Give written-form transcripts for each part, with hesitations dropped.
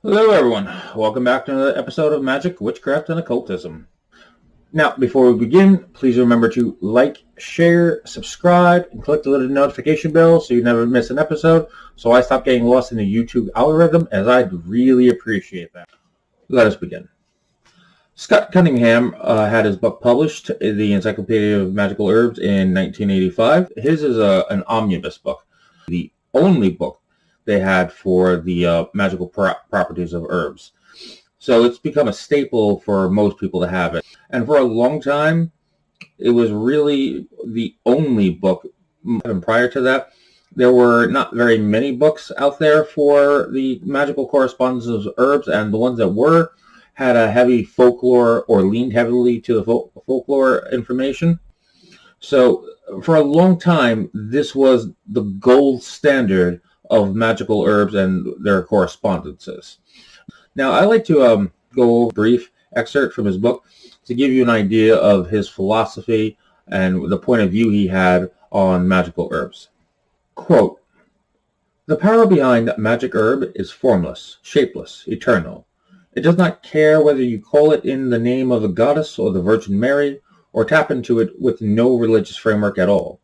Hello everyone, welcome back to another episode of Magick, Witchcraft, and Occultism. Now, before we begin, please remember to like, share, subscribe, and click the little notification bell so you never miss an episode, so I stop getting lost in the YouTube algorithm, as I'd really appreciate that. Let us begin. Scott Cunningham had his book published, the Encyclopedia of Magical Herbs, in 1985. His is an omnibus book, the only book they had for the magical properties of herbs. So it's become a staple for most people to have it. And for a long time, it was really the only book. And prior to that, there were not very many books out there for the magical correspondences of herbs, and the ones that were had a heavy folklore or leaned heavily to the folklore information. So for a long time, this was the gold standard of magical herbs and their correspondences. Now, I like to go over a brief excerpt from his book to give you an idea of his philosophy and the point of view he had on magical herbs. Quote, "The power behind magic herb is formless, shapeless, eternal. It does not care whether you call it in the name of the goddess or the Virgin Mary, or tap into it with no religious framework at all.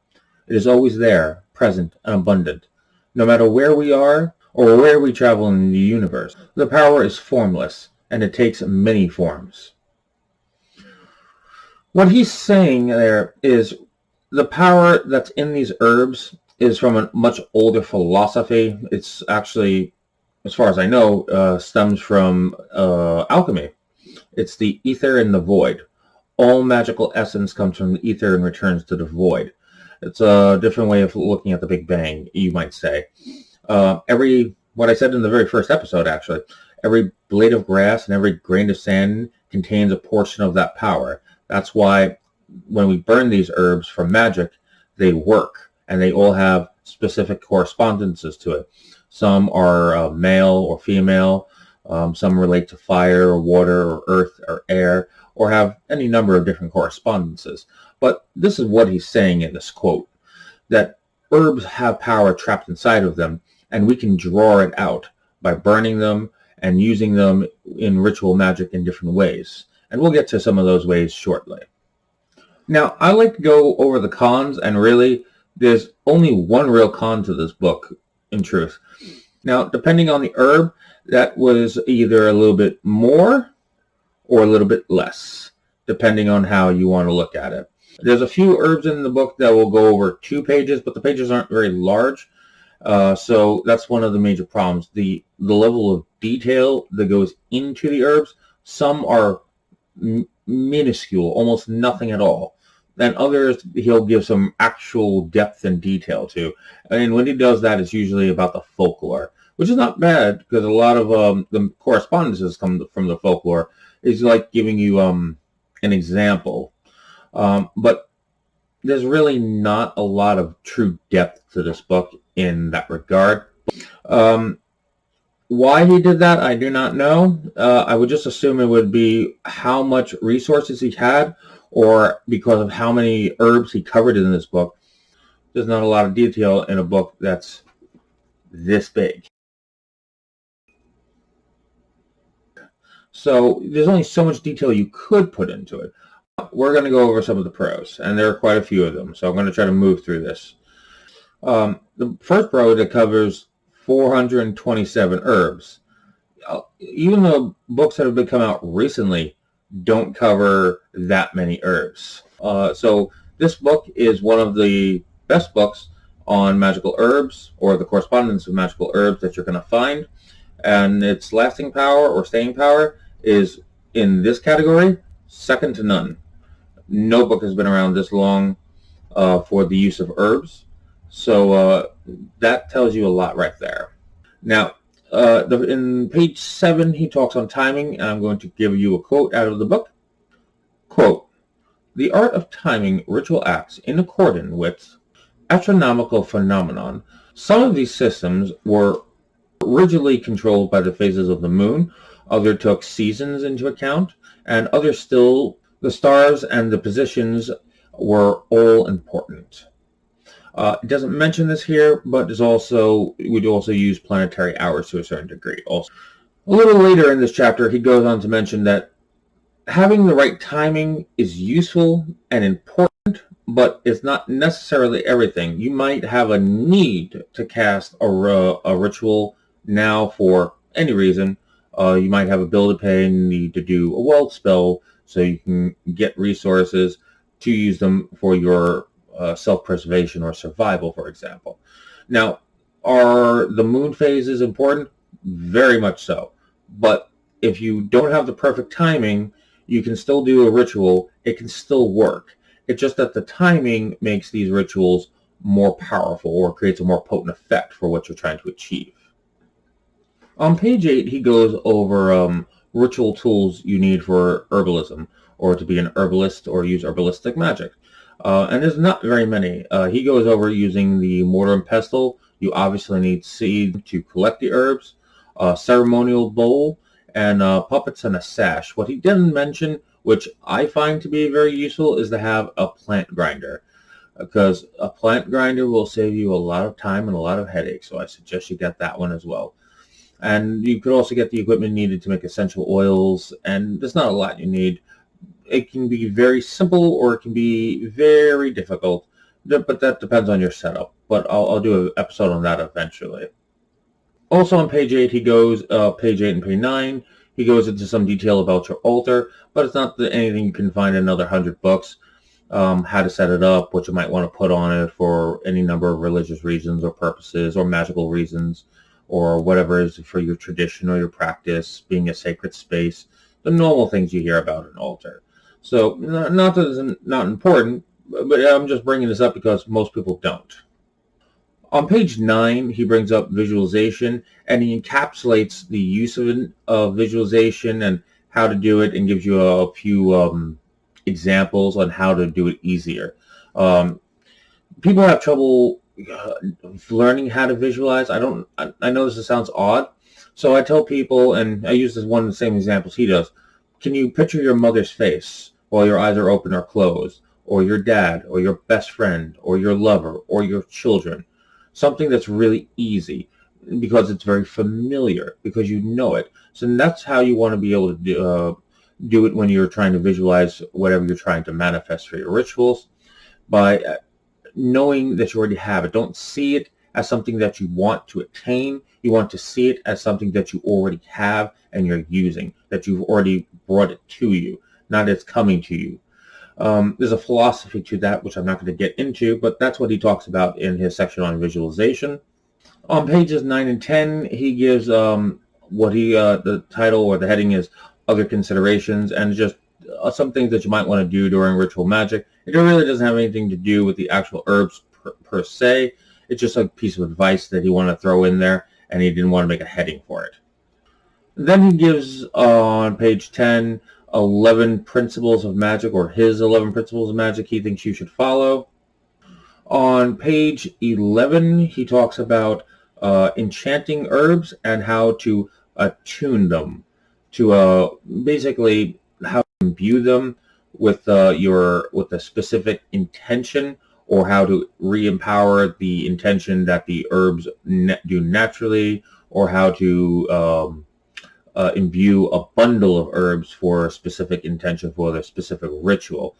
It is always there, present and abundant, no matter where we are or where we travel in the universe. The power is formless, and it takes many forms." What he's saying there is the power that's in these herbs is from a much older philosophy. It's actually, as far as I know, stems from alchemy. It's the ether and the void. All magical essence comes from the ether and returns to the void. It's a different way of looking at the Big Bang, you might say. What I said in the very first episode, actually, every blade of grass and every grain of sand contains a portion of that power. That's why when we burn these herbs for magic, they work, and they all have specific correspondences to it. Some are male or female, some relate to fire or water or earth or air, or have any number of different correspondences. But this is what he's saying in this quote, that herbs have power trapped inside of them, and we can draw it out by burning them and using them in ritual magic in different ways. And we'll get to some of those ways shortly. Now, I like to go over the cons, and really, there's only one real con to this book, in truth. Now, depending on the herb, that was either a little bit more or a little bit less, depending on how you want to look at it. There's a few herbs in the book that will go over 2 pages, but the pages aren't very large. So that's one of the major problems. The level of detail that goes into the herbs, some are minuscule, almost nothing at all. And others he'll give some actual depth and detail to. And when he does that, it's usually about the folklore, which is not bad, because a lot of the correspondences come from the folklore. It's like giving you an example. But there's really not a lot of true depth to this book in that regard. Why he did that, I do not know. I would just assume it would be how much resources he had, or because of how many herbs he covered in this book. There's not a lot of detail in a book that's this big. So there's only so much detail you could put into it. We're going to go over some of the pros, and there are quite a few of them, so I'm going to try to move through this. The first pro that covers 427 herbs. Even the books that have come out recently don't cover that many herbs. So this book is one of the best books on magical herbs, or the correspondence of magical herbs, that you're going to find. And its lasting power or staying power is, in this category, second to none. No book has been around this long for the use of herbs. So that tells you a lot right there. Now, in page 7, he talks on timing, and I'm going to give you a quote out of the book. Quote, "The art of timing ritual acts in accordance with astronomical phenomenon. Some of these systems were rigidly controlled by the phases of the moon. Others took seasons into account, and others still, the stars and the positions were all important." It doesn't mention this here, but we'd also use planetary hours to a certain degree also. A little later in this chapter, he goes on to mention that having the right timing is useful and important, but it's not necessarily everything. You might have a need to cast a ritual now for any reason. You might have a bill to pay and need to do a wealth spell so you can get resources to use them for your self-preservation or survival, for example. Now, are the moon phases important? Very much so. But if you don't have the perfect timing, you can still do a ritual. It can still work. It's just that the timing makes these rituals more powerful or creates a more potent effect for what you're trying to achieve. On page 8, he goes over ritual tools you need for herbalism or to be an herbalist or use herbalistic magic. And there's not very many. He goes over using the mortar and pestle. You obviously need seed to collect the herbs, a ceremonial bowl, and puppets and a sash. What he didn't mention, which I find to be very useful, is to have a plant grinder, because a plant grinder will save you a lot of time and a lot of headaches, so I suggest you get that one as well. And you could also get the equipment needed to make essential oils, and there's not a lot you need. It can be very simple or it can be very difficult, but that depends on your setup. But I'll do an episode on that eventually. Also on page 8, he goes, page 8 and page 9, he goes into some detail about your altar, but it's not anything you can find in another 100 books. How to set it up, what you might want to put on it for any number of religious reasons or purposes or magical reasons, or whatever is for your tradition or your practice, being a sacred space, the normal things you hear about an altar. So, not that it's not important, but I'm just bringing this up because most people don't. On page 9, he brings up visualization, and he encapsulates the use of visualization and how to do it, and gives you a few examples on how to do it easier. People have trouble learning how to visualize. I know this sounds odd, so I tell people, and I use this one of the same examples he does. Can you picture your mother's face while your eyes are open or closed, or your dad, or your best friend, or your lover, or your children? Something that's really easy because it's very familiar, because you know it. So that's how you want to be able to do it when you're trying to visualize whatever you're trying to manifest for your rituals, by knowing that you already have it. Don't see it as something that you want to attain. You want to see it as something that you already have and you're using, that you've already brought it to you, not it's coming to you. There's a philosophy to that, which I'm not going to get into, but that's what he talks about in his section on visualization. On pages 9 and 10, he gives what the title or the heading is Other Considerations, and just some things that you might want to do during ritual magic. It really doesn't have anything to do with the actual herbs per se. It's just a piece of advice that he wanted to throw in there, and he didn't want to make a heading for it. Then he gives, on page 10, 11 principles of magic, or his 11 principles of magic he thinks you should follow. On page 11, he talks about enchanting herbs and how to attune them, to basically how to imbue them with a specific intention, or how to re-empower the intention that the herbs do naturally, or how to imbue a bundle of herbs for a specific intention for the specific ritual.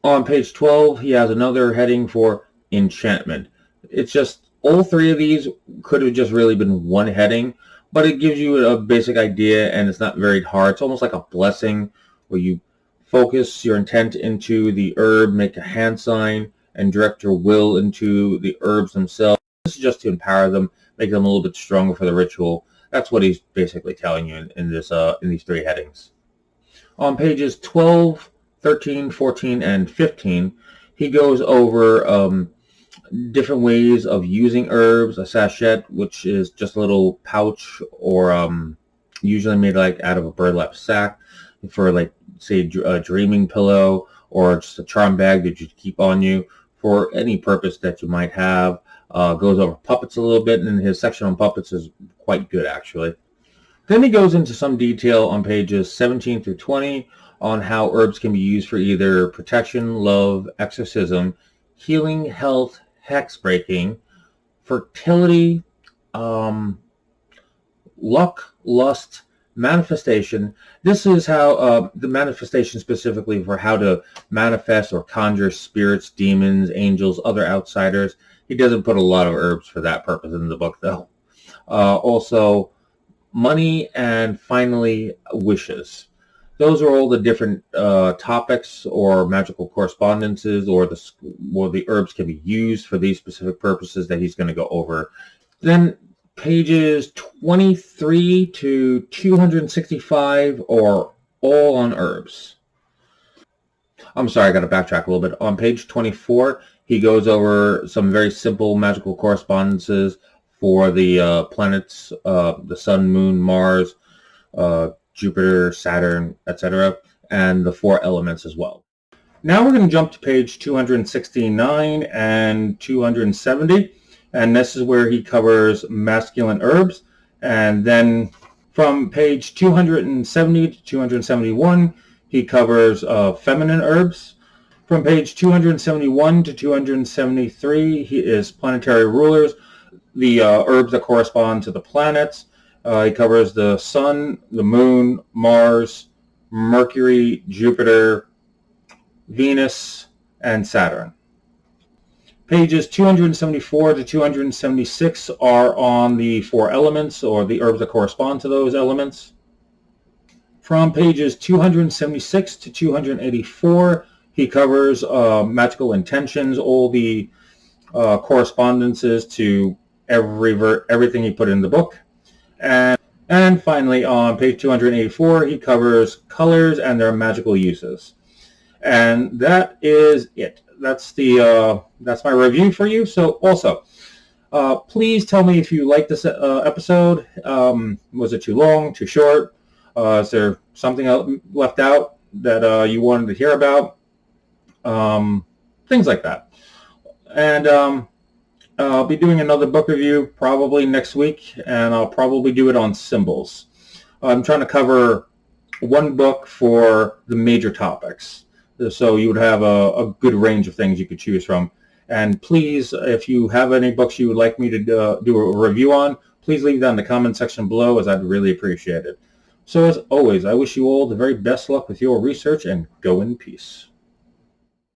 On page 12, he has another heading for enchantment. It's just, all three of these could have just really been one heading, but it gives you a basic idea, and it's not very hard. It's almost like a blessing, where you focus your intent into the herb, make a hand sign, and direct your will into the herbs themselves. This is just to empower them, make them a little bit stronger for the ritual. That's what he's basically telling you in these three headings. On pages 12, 13, 14, and 15, he goes over different ways of using herbs. A sachet, which is just a little pouch, or usually made out of a burlap sack, for say a dreaming pillow, or just a charm bag that you keep on you for any purpose that you might have. Goes over puppets a little bit, and his section on puppets is quite good, actually. Then he goes into some detail on pages 17 through 20 on how herbs can be used for either protection, love, exorcism, healing, health, hex breaking, fertility, luck, lust, manifestation. This is how the manifestation specifically for how to manifest or conjure spirits, demons, angels, other outsiders. He doesn't put a lot of herbs for that purpose in the book, though. Also, money, and finally, wishes. Those are all the different topics or magical correspondences, or the herbs can be used for these specific purposes that he's going to go over. Then pages 23 to 265 are all on herbs. I'm sorry, I got to backtrack a little bit. On page 24, he goes over some very simple magical correspondences for the planets, the Sun, Moon, Mars, Jupiter, Saturn, etc., and the 4 elements as well. Now we're going to jump to page 269 and 270, and this is where he covers masculine herbs. And then from page 270 to 271, he covers feminine herbs. From page 271 to 273, he is planetary rulers, the herbs that correspond to the planets. He covers the Sun, the Moon, Mars, Mercury, Jupiter, Venus, and Saturn. Pages 274 to 276 are on the 4 elements, or the herbs that correspond to those elements. From pages 276 to 284, he covers magical intentions, all the correspondences to everything he put in the book. And finally, on page 284, he covers colors and their magical uses. And that is it. That's my review for you. So also, please tell me if you liked this episode. Was it too long, too short? Is there something left out that you wanted to hear about? Things like that. And I'll be doing another book review probably next week, and I'll probably do it on symbols. I'm trying to cover one book for the major topics, so you would have a good range of things you could choose from. And please, if you have any books you would like me to do a review on, please leave that in the comment section below, as I'd really appreciate it. So as always, I wish you all the very best luck with your research, and go in peace.